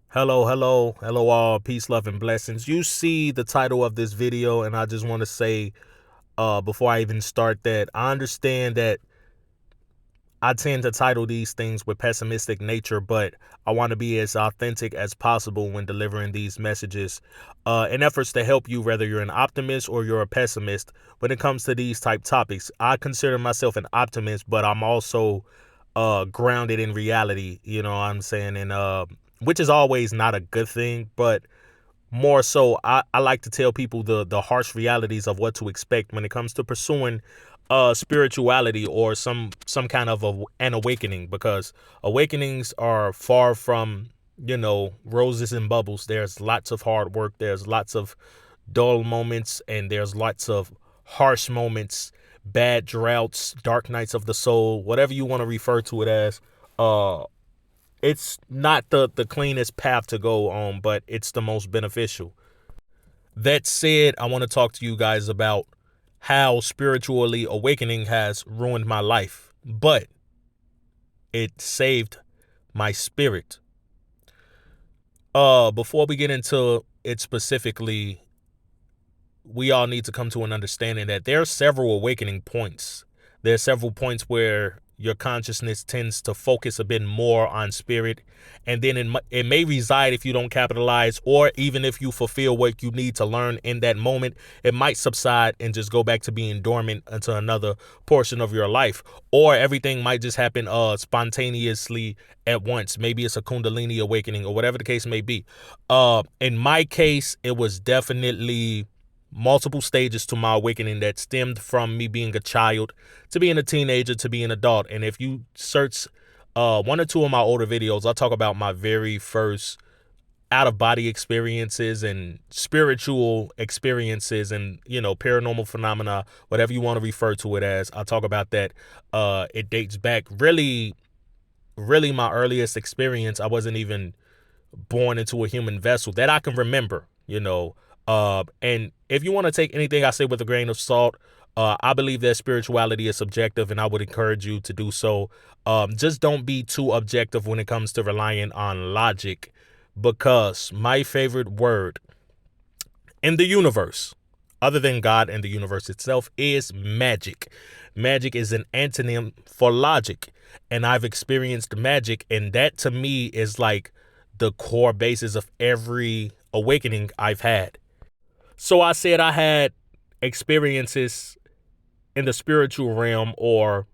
Hello all, peace, love, and blessings. You see the title of this video, and I just want to say, before I even start that, I understand that I tend to title these things with pessimistic nature, but I want to be as authentic as possible when delivering these messages, in efforts to help you, whether you're an optimist or you're a pessimist, when it comes to these type topics. I consider myself an optimist, but I'm also grounded in reality, you know what I'm saying? And which is always not a good thing, but more so I like to tell people the harsh realities of what to expect when it comes to pursuing spirituality or some kind of an awakening, because awakenings are far from, roses and bubbles. There's lots of hard work, there's lots of dull moments, and there's lots of harsh moments, bad droughts, dark nights of the soul, whatever you want to refer to it as. uh it's not the cleanest path to go on, but it's the most beneficial. That said, I want to talk to you guys about how spiritually awakening has ruined my life, but it saved my spirit. Before we get into it specifically, we all need to come to an understanding that there are several awakening points. There are several points where your consciousness tends to focus a bit more on spirit, and then it may reside if you don't capitalize, or even if you fulfill what you need to learn in that moment, it might subside and just go back to being dormant until another portion of your life, or everything might just happen spontaneously at once. Maybe it's a kundalini awakening or whatever the case may be. In my case, it was definitely multiple stages to my awakening that stemmed from me being a child to being a teenager to being an adult. And if you search one or two of my older videos, I'll talk about my very first out of body experiences and spiritual experiences and, paranormal phenomena, whatever you want to refer to it as. I'll talk about that. It dates back really my earliest experience. I wasn't even born into a human vessel that I can remember. And if you want to take anything I say with a grain of salt, I believe that spirituality is subjective, and I would encourage you to do so. Just don't be too objective when it comes to relying on logic, because my favorite word in the universe, other than God and the universe itself, is magic. Magic is an antonym for logic, and I've experienced magic, and that to me is like the core basis of every awakening I've had. So I said I had experiences in the spiritual realm or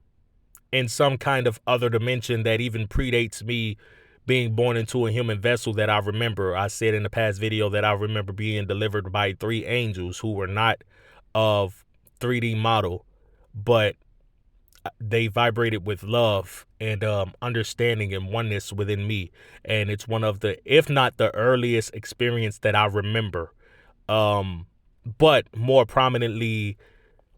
in some kind of other dimension that even predates me being born into a human vessel that I remember. I said in the past video that I remember being delivered by three angels who were not of 3D model, but they vibrated with love and understanding and oneness within me. And it's one of the, if not the earliest experience that I remember. But more prominently,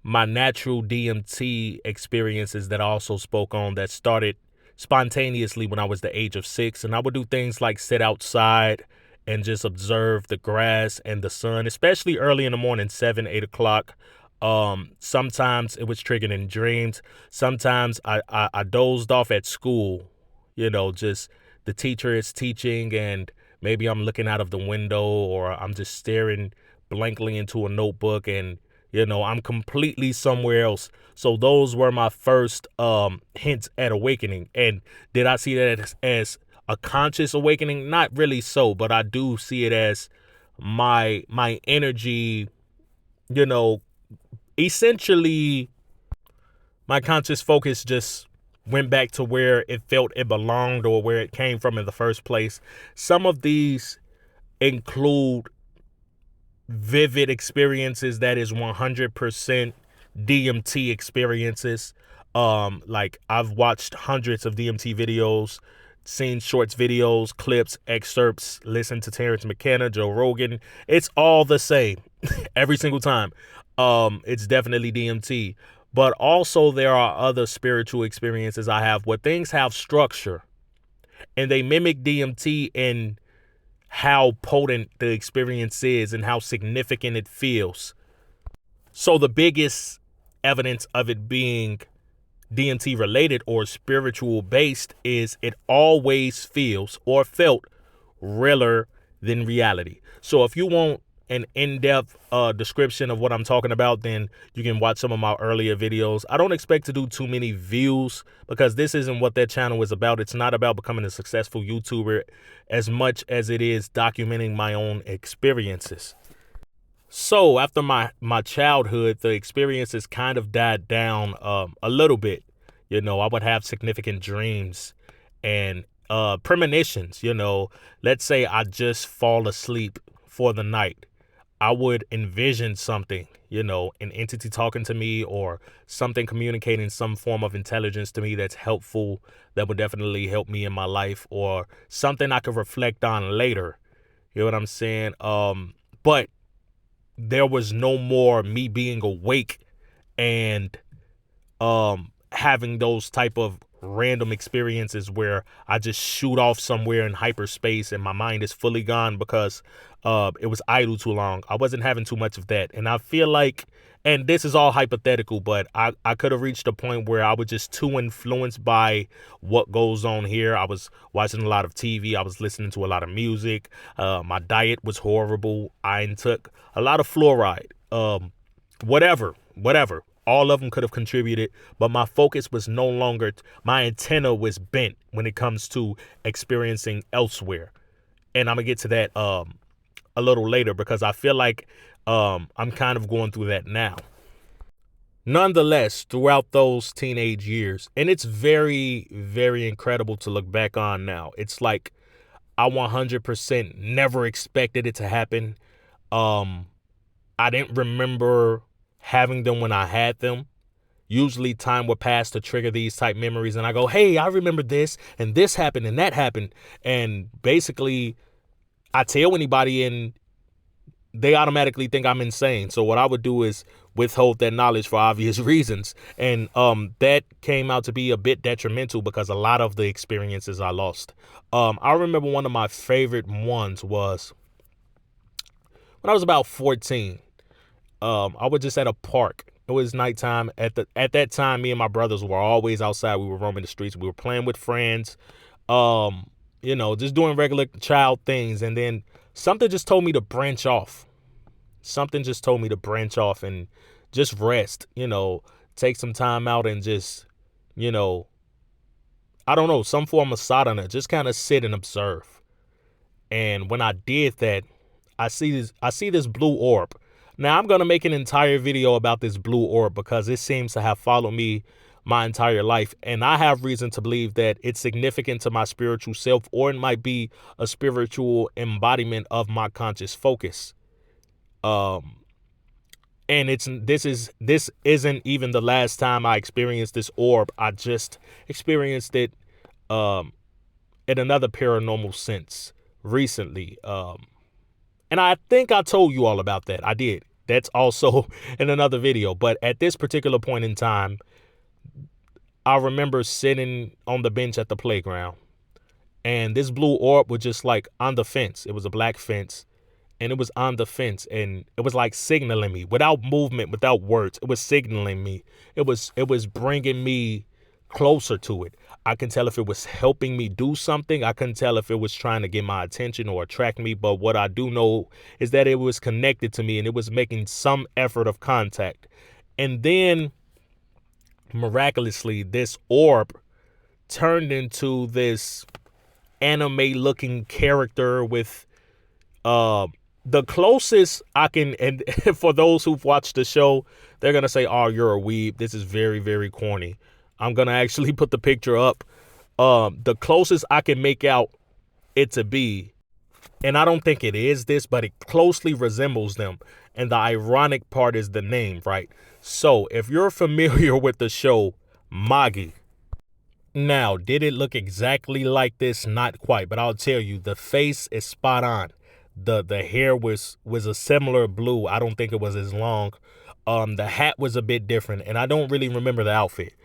my natural DMT experiences that I also spoke on that started spontaneously when I was the age of 6. And I would do things like sit outside and just observe the grass and the sun, especially early in the morning, 7, 8 o'clock. Sometimes it was triggered in dreams. Sometimes I dozed off at school, just the teacher is teaching and maybe I'm looking out of the window or I'm just staring blankly into a notebook and I'm completely somewhere else. So those were my first hints at awakening. And did I see that as a conscious awakening? Not really so, but I do see it as my energy, you know, essentially my conscious focus just went back to where it felt it belonged or where it came from in the first place. Some of these include vivid experiences that is 100% DMT experiences. Like I've watched hundreds of DMT videos, seen shorts videos, clips, excerpts, listened to Terrence McKenna, Joe Rogan. It's all the same every single time. It's definitely DMT. But also there are other spiritual experiences I have where things have structure and they mimic DMT in how potent the experience is and how significant it feels. So the biggest evidence of it being DMT related or spiritual based is it always feels or felt realer than reality. So if you want an in-depth description of what I'm talking about, then you can watch some of my earlier videos. I don't expect to do too many views because this isn't what that channel is about. It's not about becoming a successful YouTuber as much as it is documenting my own experiences. So after my childhood, the experiences kind of died down a little bit. I would have significant dreams and premonitions. Let's say I just fall asleep for the night. I would envision something, an entity talking to me or something communicating some form of intelligence to me that's helpful, that would definitely help me in my life, or something I could reflect on later. You know what I'm saying? But there was no more me being awake and having those type of random experiences where I just shoot off somewhere in hyperspace and my mind is fully gone because it was idle too long. I wasn't having too much of that. And I feel like, and this is all hypothetical, but I could have reached a point where I was just too influenced by what goes on here. I was watching a lot of TV. I was listening to a lot of music. My diet was horrible. I took a lot of fluoride. Whatever. All of them could have contributed, but my focus was no longer, my antenna was bent when it comes to experiencing elsewhere. And I'm going to get to that a little later because I feel like I'm kind of going through that now. Nonetheless, throughout those teenage years, and it's very, very incredible to look back on now. It's like I 100% never expected it to happen. I didn't remember having them when I had them. Usually time would pass to trigger these type memories and I go, hey, I remember this and this happened and that happened. And basically I tell anybody and they automatically think I'm insane. So what I would do is withhold that knowledge for obvious reasons. And that came out to be a bit detrimental because a lot of the experiences I lost. I remember one of my favorite ones was when I was about 14. I was just at a park. It was nighttime. At that time, me and my brothers were always outside. We were roaming the streets. We were playing with friends, just doing regular child things. And then something just told me to branch off. Something just told me to branch off and just rest, take some time out and just, I don't know, some form of sadhana, just kind of sit and observe. And when I did that, I see this blue orb. Now, I'm going to make an entire video about this blue orb because it seems to have followed me my entire life. And I have reason to believe that it's significant to my spiritual self, or it might be a spiritual embodiment of my conscious focus. And this isn't even the last time I experienced this orb. I just experienced it in another paranormal sense recently. And I think I told you all about that. I did. That's also in another video. But at this particular point in time, I remember sitting on the bench at the playground. And this blue orb was just like on the fence. It was a black fence. And it was on the fence. And it was like signaling me without movement, without words. It was signaling me. It was bringing me closer to it. I can tell if it was helping me do something. I couldn't tell if it was trying to get my attention or attract me. But what I do know is that it was connected to me and it was making some effort of contact. And then miraculously, this orb turned into this anime looking character with the closest I can. And for those who've watched the show, they're going to say, oh, you're a weeb. This is very, very corny. I'm going to actually put the picture up. The closest I can make out it to be, and I don't think it is this, but it closely resembles them. And the ironic part is the name, right? So if you're familiar with the show Magi, now, did it look exactly like this? Not quite, but I'll tell you, the face is spot on. The hair was a similar blue. I don't think it was as long. The hat was a bit different, and I don't really remember the outfit.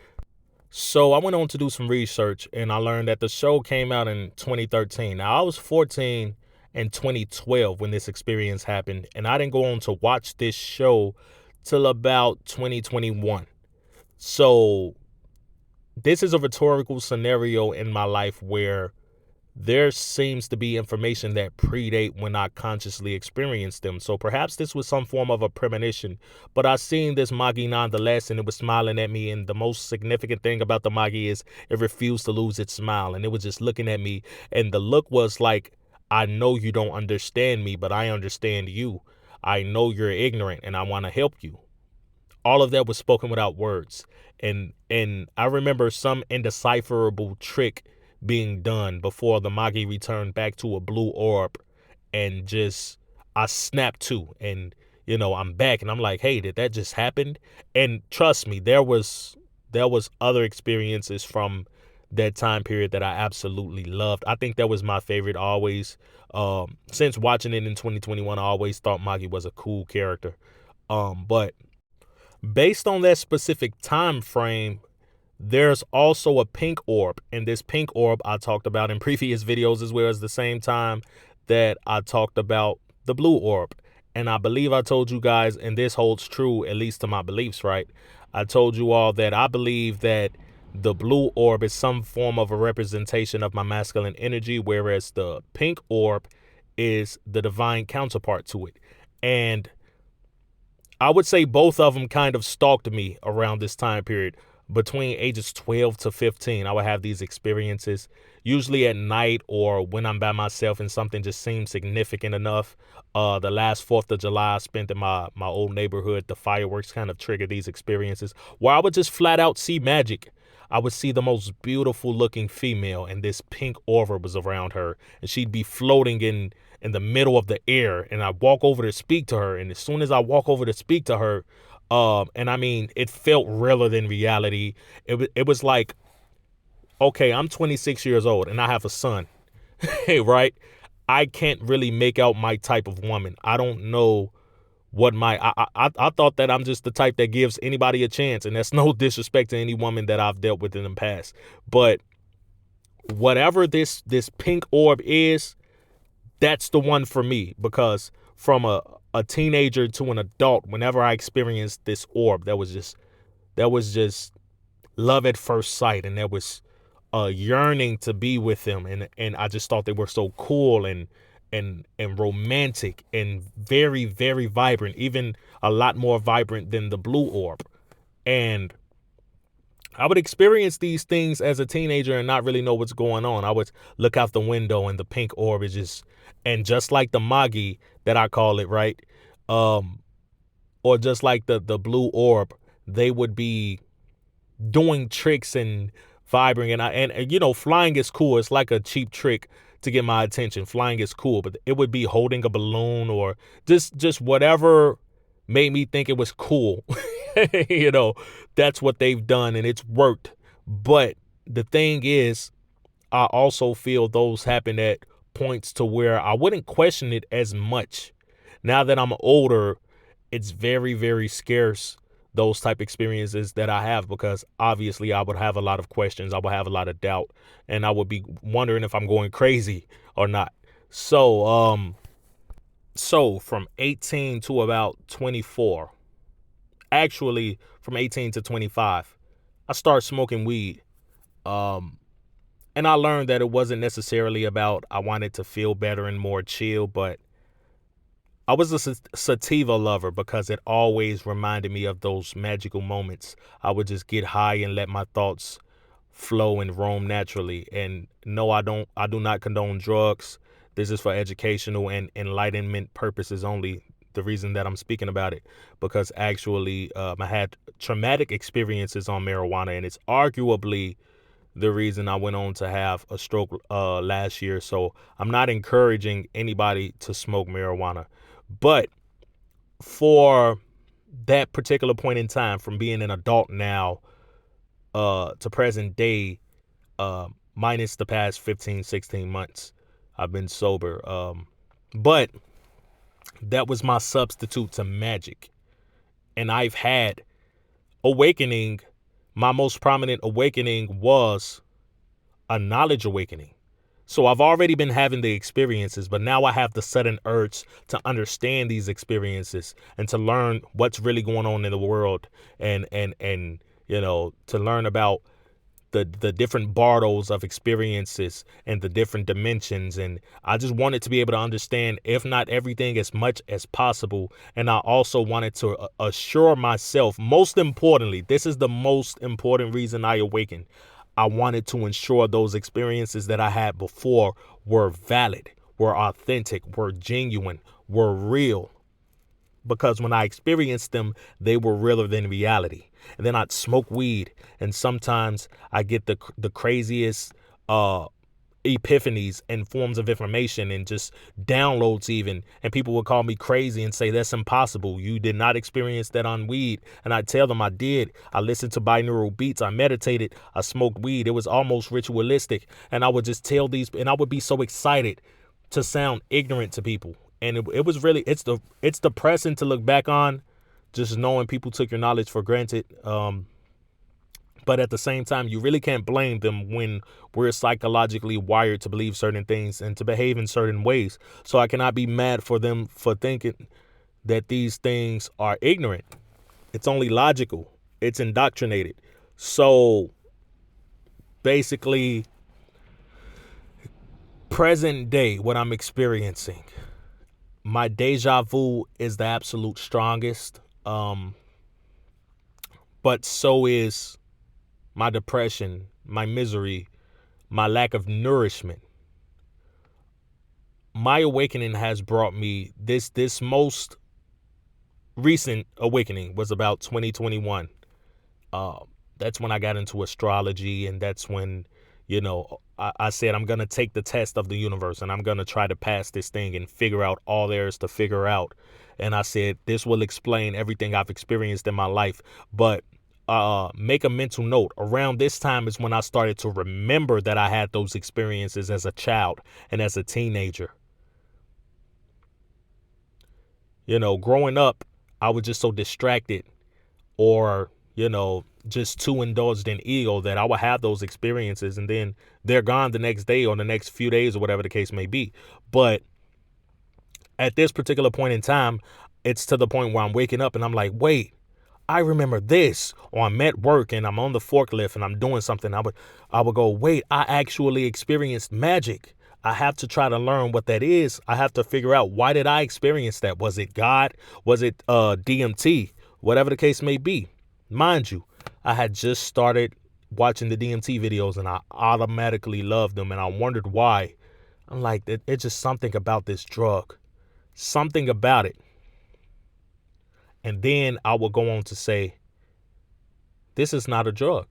So I went on to do some research and I learned that the show came out in 2013. Now I was 14 in 2012 when this experience happened, and I didn't go on to watch this show till about 2021. So this is a rhetorical scenario in my life where there seems to be information that predate when I consciously experienced them. So perhaps this was some form of a premonition, but I seen this Magi nonetheless, and it was smiling at me. And the most significant thing about the Magi is it refused to lose its smile, and it was just looking at me, and the look was like, I know you don't understand me, but I understand you. I know you're ignorant, and I want to help you. All of that was spoken without words. And I remember some indecipherable trick being done before the Magi returned back to a blue orb, and just I snapped to, and I'm back, and I'm like, hey, did that just happen? And trust me, there was other experiences from that time period that I absolutely loved. I think that was my favorite always. Since watching it in 2021, I always thought Magi was a cool character. But based on that specific time frame, there's also a pink orb, and this pink orb I talked about in previous videos, as well as the same time that I talked about the blue orb. And I believe I told you guys, and this holds true at least to my beliefs, right? I told you all that I believe that the blue orb is some form of a representation of my masculine energy, whereas the pink orb is the divine counterpart to it. And I would say both of them kind of stalked me around this time period. Between ages 12 to 15, I would have these experiences, usually at night or when I'm by myself and something just seems significant enough. The last 4th of July I spent in my old neighborhood, the fireworks kind of triggered these experiences where I would just flat out see magic. I would see the most beautiful looking female, and this pink aura was around her, and she'd be floating in the middle of the air, and I walk over to speak to her, and as soon as I walk over to speak to her, and I mean, it felt realer than reality. It was like, okay, I'm 26 years old and I have a son. Hey, right? I can't really make out my type of woman. I don't know what I thought that I'm just the type that gives anybody a chance, and that's no disrespect to any woman that I've dealt with in the past. But whatever this pink orb is, that's the one for me, because from a teenager to an adult, whenever I experienced this orb, that was just love at first sight, and there was a yearning to be with them, and I just thought they were so cool and romantic and very, very vibrant, even a lot more vibrant than the blue orb. And I would experience these things as a teenager and not really know what's going on. I would look out the window and the pink orb is just like the Magi that I call it, right? Um, or just like the blue orb, they would be doing tricks and vibrating, and flying is cool. It's like a cheap trick to get my attention. Flying is cool, but it would be holding a balloon or just whatever made me think it was cool. you know that's what they've done, and it's worked. But the thing is, I also feel those happen at points to where I wouldn't question it as much. Now that I'm older, it's very, very scarce, those type experiences that I have, because obviously I would have a lot of questions. I would have a lot of doubt, and I would be wondering if I'm going crazy or not. So from 18 to about 24, actually from 18 to 25, I started smoking weed. Um, and I learned that it wasn't necessarily about I wanted to feel better and more chill, but I was a sativa lover because it always reminded me of those magical moments. I would just get high and let my thoughts flow and roam naturally. And no, I do not condone drugs. This is for educational and enlightenment purposes only. The reason that I'm speaking about it, because actually I had traumatic experiences on marijuana, and it's arguably the reason I went on to have a stroke last year. So I'm not encouraging anybody to smoke marijuana. But for that particular point in time, from being an adult now to present day, minus the past 15, 16 months, I've been sober. But that was my substitute to magic. And I've had awakening. My most prominent awakening was a knowledge awakening. So I've already been having the experiences, but now I have the sudden urge to understand these experiences and to learn what's really going on in the world, and to learn about the different bardos of experiences and the different dimensions. And I just wanted to be able to understand, if not everything, as much as possible. And I also wanted to assure myself, most importantly, this is the most important reason I awakened. I wanted to ensure those experiences that I had before were valid, were authentic, were genuine, were real. Because when I experienced them, they were realer than reality. And then I'd smoke weed, and sometimes I get the craziest epiphanies and forms of information and just downloads even. And people would call me crazy and say, that's impossible. You did not experience that on weed. And I tell them I did. I listened to binaural beats. I meditated. I smoked weed. It was almost ritualistic. And I would just tell these, and I would be so excited to sound ignorant to people. And it was really, it's depressing to look back on, just knowing people took your knowledge for granted. But at the same time, you really can't blame them when we're psychologically wired to believe certain things and to behave in certain ways. So I cannot be mad for them for thinking that these things are ignorant. It's only logical. It's indoctrinated. So basically, present day, what I'm experiencing, my deja vu is the absolute strongest. But so is my depression, my misery, my lack of nourishment. My awakening has brought me this most recent awakening was about 2021. That's when I got into astrology, and that's when, I said I'm going to take the test of the universe and I'm going to try to pass this thing and figure out all there is to figure out. And I said, this will explain everything I've experienced in my life. But make a mental note. Around this time is when I started to remember that I had those experiences as a child and as a teenager. Growing up, I was just so distracted or, just too indulged in ego that I would have those experiences and then they're gone the next day or the next few days or whatever the case may be. But at this particular point in time, it's to the point where I'm waking up and I'm like, wait, I remember this. Or I'm at work and I'm on the forklift and I'm doing something. I would go, wait, I actually experienced magic. I have to try to learn what that is. I have to figure out, why did I experience that? Was it God? Was it DMT? Whatever the case may be. Mind you, I had just started watching the DMT videos and I automatically loved them and I wondered why. I'm like, it's just something about this drug. Something about it. And then I will go on to say, this is not a drug.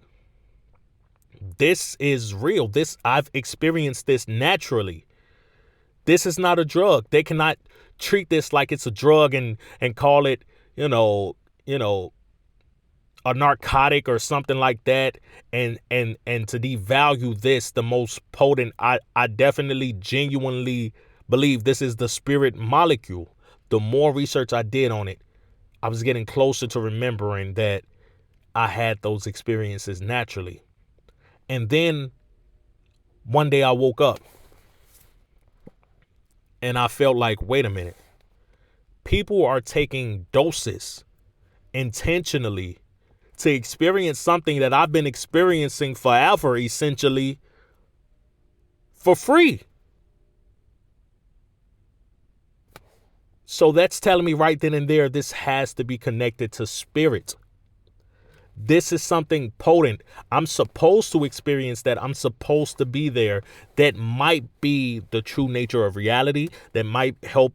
This is real. I've experienced this naturally. This is not a drug. They cannot treat this like it's a drug and call it, a narcotic or something like that. And to devalue this, the most potent, I definitely genuinely believe this is the spirit molecule. The more research I did on it, I was getting closer to remembering that I had those experiences naturally. And then one day I woke up and I felt like, wait a minute. People are taking doses intentionally to experience something that I've been experiencing forever, essentially, for free. So that's telling me right then and there, this has to be connected to spirit. This is something potent. I'm supposed to experience that. I'm supposed to be there. That might be the true nature of reality. That might help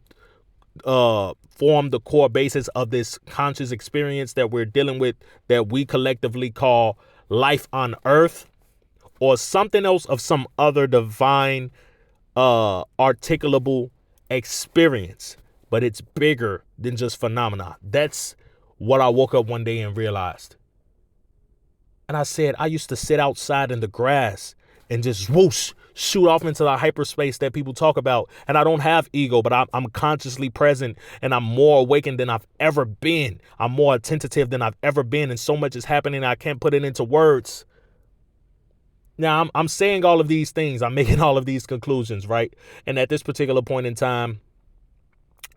form the core basis of this conscious experience that we're dealing with, that we collectively call life on earth, or something else of some other divine articulable experience. But it's bigger than just phenomena. That's what I woke up one day and realized. And I said, I used to sit outside in the grass and just whoosh, shoot off into the hyperspace that people talk about. And I don't have ego, but I'm consciously present and I'm more awakened than I've ever been. I'm more attentive than I've ever been. And so much is happening, I can't put it into words. Now, I'm saying all of these things. I'm making all of these conclusions, right? And at this particular point in time,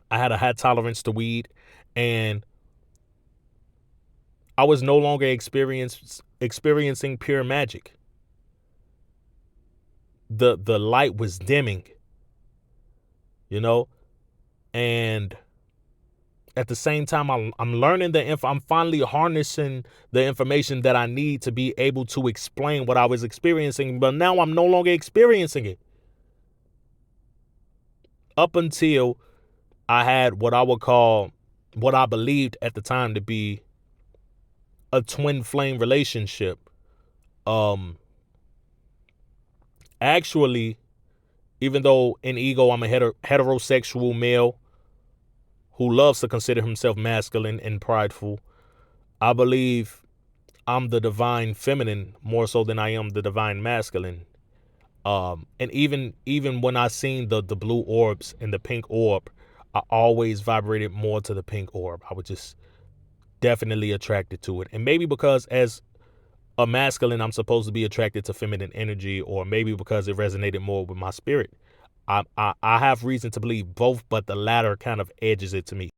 I had a high tolerance to weed, and I was no longer experiencing pure magic. the light was dimming, you know, and at the same time, I'm learning I'm finally harnessing the information that I need to be able to explain what I was experiencing, but now I'm no longer experiencing it. Up until I had what I would call, what I believed at the time to be a twin flame relationship. Um, Actually, even though in ego I'm a heterosexual male who loves to consider himself masculine and prideful, I believe I'm the divine feminine more so than I am the divine masculine. And even when I seen the blue orbs and the pink orb, I always vibrated more to the pink orb. I was just definitely attracted to it. And maybe because as a masculine, I'm supposed to be attracted to feminine energy, or maybe because it resonated more with my spirit. I have reason to believe both, but the latter kind of edges it to me.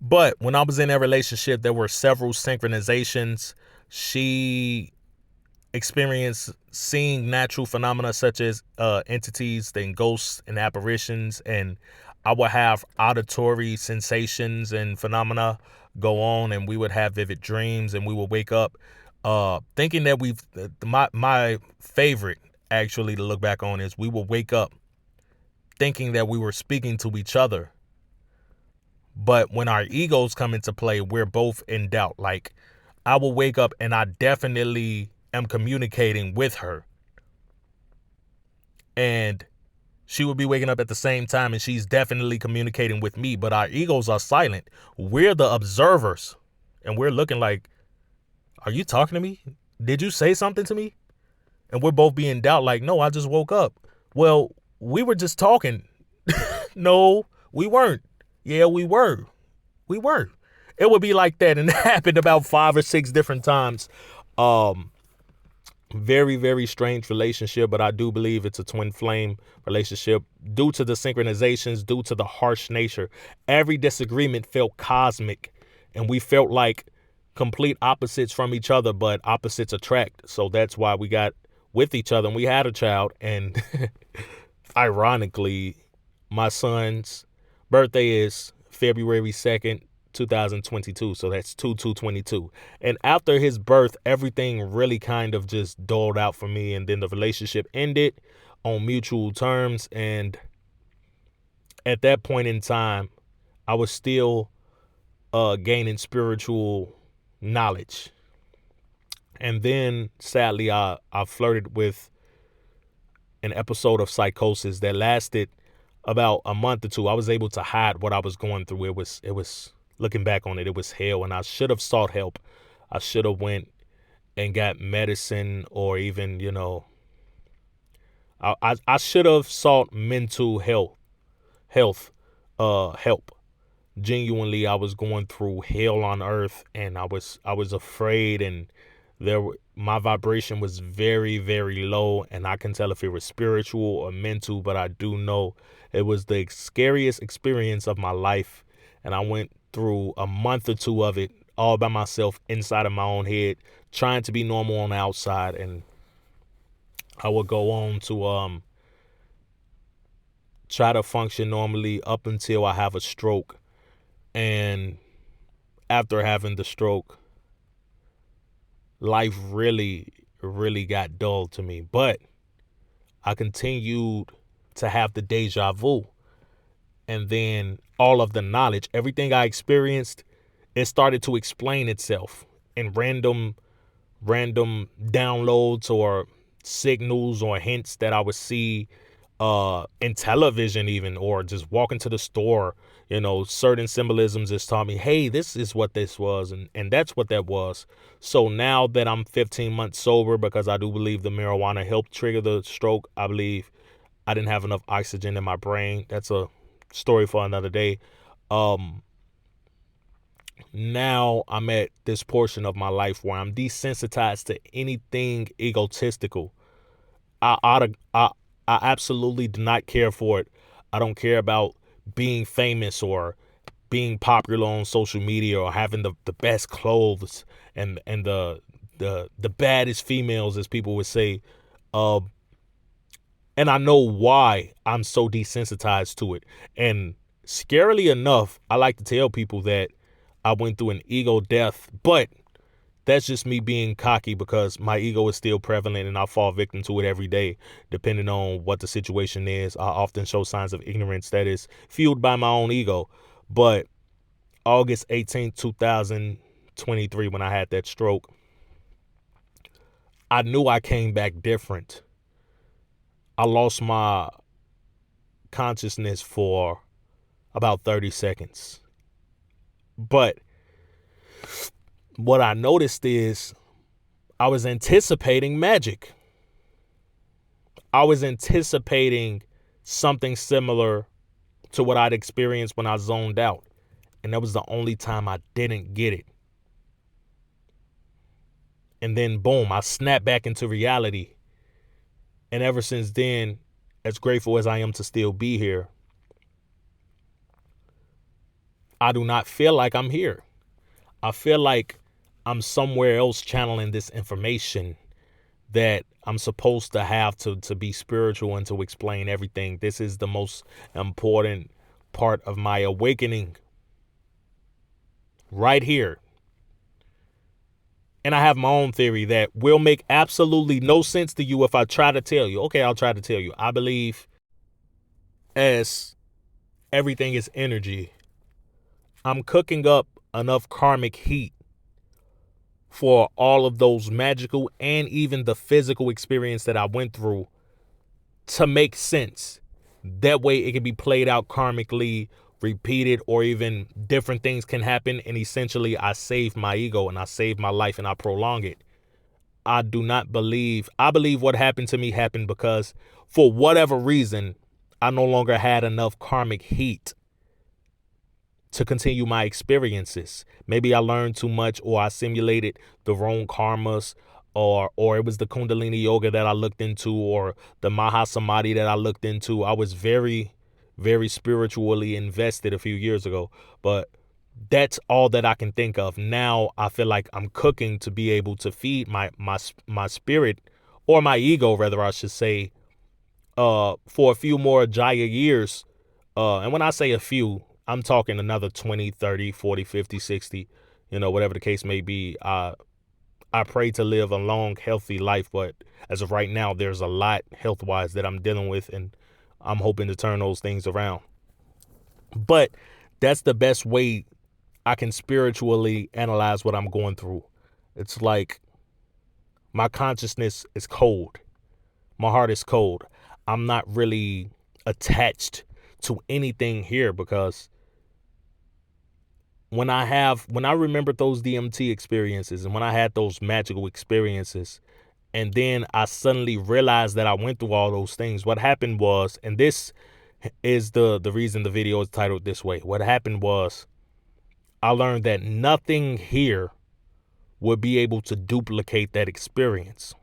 But when I was in that relationship, there were several synchronizations. She experienced seeing natural phenomena such as entities, then ghosts and apparitions, and I would have auditory sensations and phenomena go on, and we would have vivid dreams, and we would wake up thinking that my favorite actually to look back on is we would wake up thinking that we were speaking to each other. But when our egos come into play, we're both in doubt. Like, I will wake up and I definitely am communicating with her. And she would be waking up at the same time and she's definitely communicating with me. But our egos are silent. We're the observers. And we're looking like, are you talking to me? Did you say something to me? And we're both being doubt like, no, I just woke up. Well, we were just talking. No, we weren't. Yeah, we were. We were. It would be like that. And it happened about 5 or 6 different times. Very, very strange relationship, but I do believe it's a twin flame relationship due to the synchronizations, due to the harsh nature. Every disagreement felt cosmic, and we felt like complete opposites from each other, but opposites attract. So that's why we got with each other and we had a child. And ironically, my son's birthday is February 2nd, 2022. So that's 2/2/22. And after his birth, everything really kind of just dulled out for me. And then the relationship ended on mutual terms. And at that point in time, I was still gaining spiritual knowledge. And then sadly, I flirted with an episode of psychosis that lasted about a month or two. I was able to hide what I was going through. It was looking back on it, it was hell, and I should have sought help. I should have went and got medicine, or even, I should have sought mental health help. Genuinely, I was going through hell on earth, and I was afraid, and my vibration was very, very low, and I can tell if it was spiritual or mental, but I do know it was the scariest experience of my life. And I went through a month or two of it all by myself inside of my own head, trying to be normal on the outside. And I would go on to try to function normally up until I have a stroke. And after having the stroke, life really, really got dull to me. But I continued to have the deja vu. And then all of the knowledge, everything I experienced, it started to explain itself in random downloads or signals or hints that I would see in television, even, or just walking to the store. Certain symbolisms just taught me, hey, this is what this was, and that's what that was. So now that I'm 15 months sober, because I do believe the marijuana helped trigger the stroke, I believe I didn't have enough oxygen in my brain. That's a story for another day. Now I'm at this portion of my life where I'm desensitized to anything egotistical. I absolutely do not care for it. I don't care about being famous or being popular on social media or having the best clothes and the baddest females, as people would say. And I know why I'm so desensitized to it. And scarily enough, I like to tell people that I went through an ego death, but that's just me being cocky because my ego is still prevalent and I fall victim to it every day, depending on what the situation is. I often show signs of ignorance that is fueled by my own ego. But August 18th, 2023, when I had that stroke, I knew I came back different. I lost my consciousness for about 30 seconds. But what I noticed is I was anticipating magic. I was anticipating something similar to what I'd experienced when I zoned out. And that was the only time I didn't get it. And then boom, I snapped back into reality. And ever since then, as grateful as I am to still be here, I do not feel like I'm here. I feel like I'm somewhere else channeling this information that I'm supposed to have to be spiritual and to explain everything. This is the most important part of my awakening right here. And I have my own theory that will make absolutely no sense to you if I try to tell you. Okay, I'll try to tell you. I believe as everything is energy, I'm cooking up enough karmic heat for all of those magical and even the physical experience that I went through to make sense. That way it can be played out karmically, repeated, or even different things can happen. And essentially I save my ego and I save my life and I prolong it. I believe what happened to me happened because for whatever reason, I no longer had enough karmic heat to continue my experiences. Maybe I learned too much or I simulated the wrong karmas or it was the Kundalini yoga that I looked into or the Mahasamadhi that I looked into. I was very, very spiritually invested a few years ago, but that's all that I can think of. Now I feel like I'm cooking to be able to feed my spirit or my ego, rather, I should say, for a few more Jaya years. And when I say a few, I'm talking another 20, 30, 40, 50, 60, whatever the case may be. I pray to live a long, healthy life, but as of right now, there's a lot health-wise that I'm dealing with, and I'm hoping to turn those things around. But that's the best way I can spiritually analyze what I'm going through. It's like my consciousness is cold. My heart is cold. I'm not really attached to anything here because when I remembered those DMT experiences and when I had those magical experiences, and then I suddenly realized that I went through all those things, what happened was, and this is the reason the video is titled this way. What happened was I learned that nothing here would be able to duplicate that experience.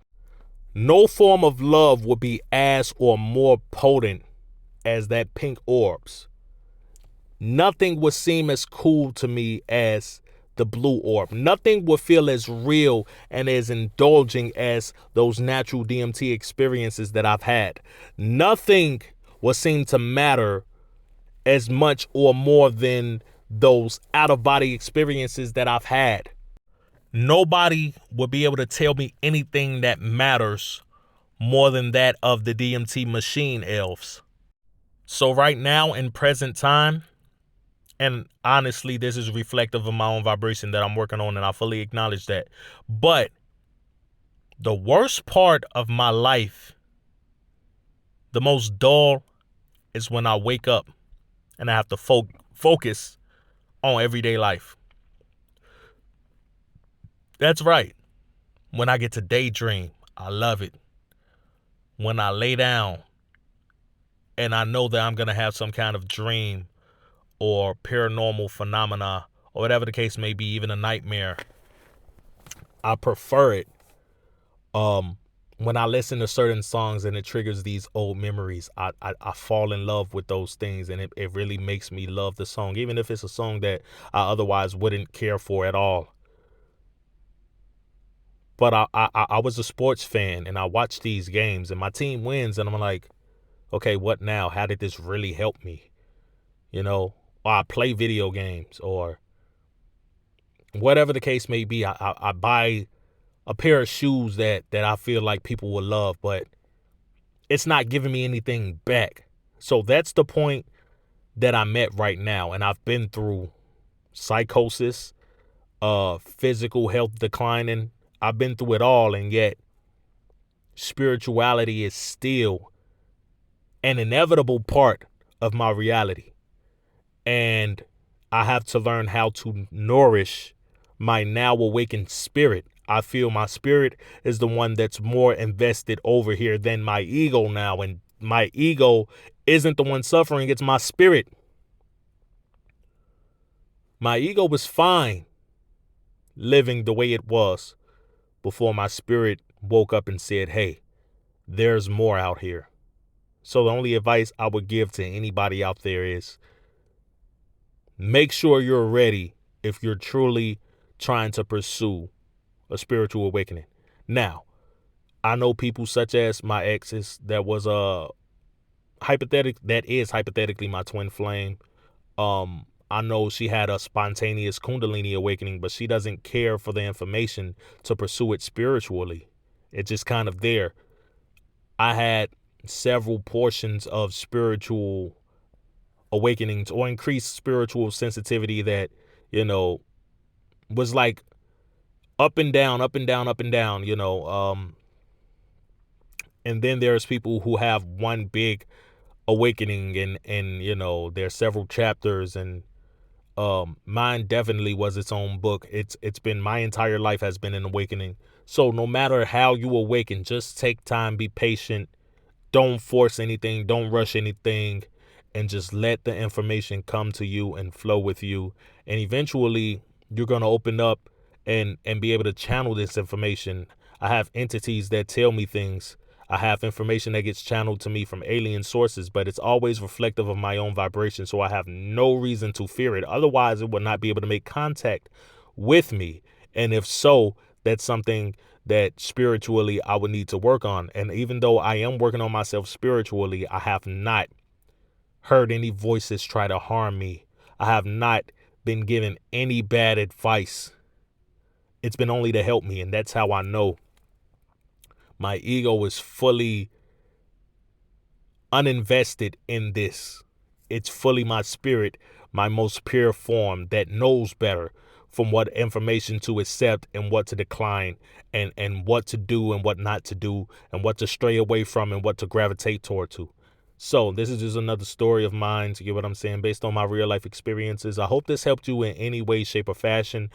No form of love would be as or more potent as that pink orbs. Nothing would seem as cool to me as the blue orb. Nothing would feel as real and as indulging as those natural DMT experiences that I've had. Nothing would seem to matter as much or more than those out-of-body experiences that I've had. Nobody would be able to tell me anything that matters more than that of the DMT machine elves. So right now in present time, and honestly, this is reflective of my own vibration that I'm working on, and I fully acknowledge that. But the worst part of my life, the most dull, is when I wake up and I have to focus on everyday life. That's right. When I get to daydream, I love it. When I lay down and I know that I'm going to have some kind of dream or paranormal phenomena or whatever the case may be, even a nightmare, I prefer it. When I listen to certain songs and it triggers these old memories, I fall in love with those things, and it really makes me love the song, even if it's a song that I otherwise wouldn't care for at all. But I was a sports fan and I watched these games and my team wins and I'm like, Okay, what now? How did this really help me? You know, or I play video games or whatever the case may be. I buy a pair of shoes that I feel like people will love, but it's not giving me anything back. So that's the point that I'm at right now. And I've been through psychosis, physical health declining. I've been through it all, and yet spirituality is still an inevitable part of my reality. And I have to learn how to nourish my now awakened spirit. I feel my spirit is the one that's more invested over here than my ego now. And my ego isn't the one suffering, it's my spirit. My ego was fine living the way it was before my spirit woke up and said, hey, there's more out here. So the only advice I would give to anybody out there is make sure you're ready if you're truly trying to pursue a spiritual awakening. Now, I know people such as my exes that was that is hypothetically my twin flame. I know she had a spontaneous Kundalini awakening, but she doesn't care for the information to pursue it spiritually. It's just kind of there. I had several portions of spiritual awakenings or increased spiritual sensitivity that, you know, was like up and down, up and down, up and down, you know. And then there's people who have one big awakening and you know, there's several chapters, and mine definitely was its own book. It's been, my entire life has been an awakening. So no matter how you awaken, just take time, be patient, don't force anything, don't rush anything, and just let the information come to you and flow with you. And eventually you're going to open up and be able to channel this information. I have entities that tell me things. I have information that gets channeled to me from alien sources, but it's always reflective of my own vibration. So I have no reason to fear it. Otherwise, it would not be able to make contact with me. And if so, that's something that spiritually I would need to work on. And even though I am working on myself spiritually, I have not heard any voices try to harm me. I have not been given any bad advice. It's been only to help me. And that's how I know my ego is fully uninvested in this. It's fully my spirit, my most pure form that knows better from what information to accept and what to decline, and what to do and what not to do, and what to stray away from and what to gravitate toward to. So this is just another story of mine, to get what I'm saying, based on my real life experiences. I hope this helped you in any way, shape, or fashion.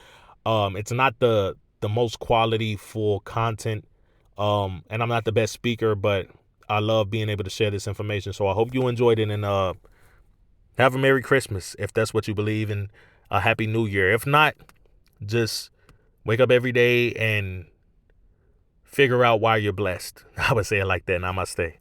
It's not the most quality full content. And I'm not the best speaker, but I love being able to share this information. So I hope you enjoyed it, and have a Merry Christmas if that's what you believe, and a Happy New Year. If not, just wake up every day and figure out why you're blessed. I would say it like that. Namaste.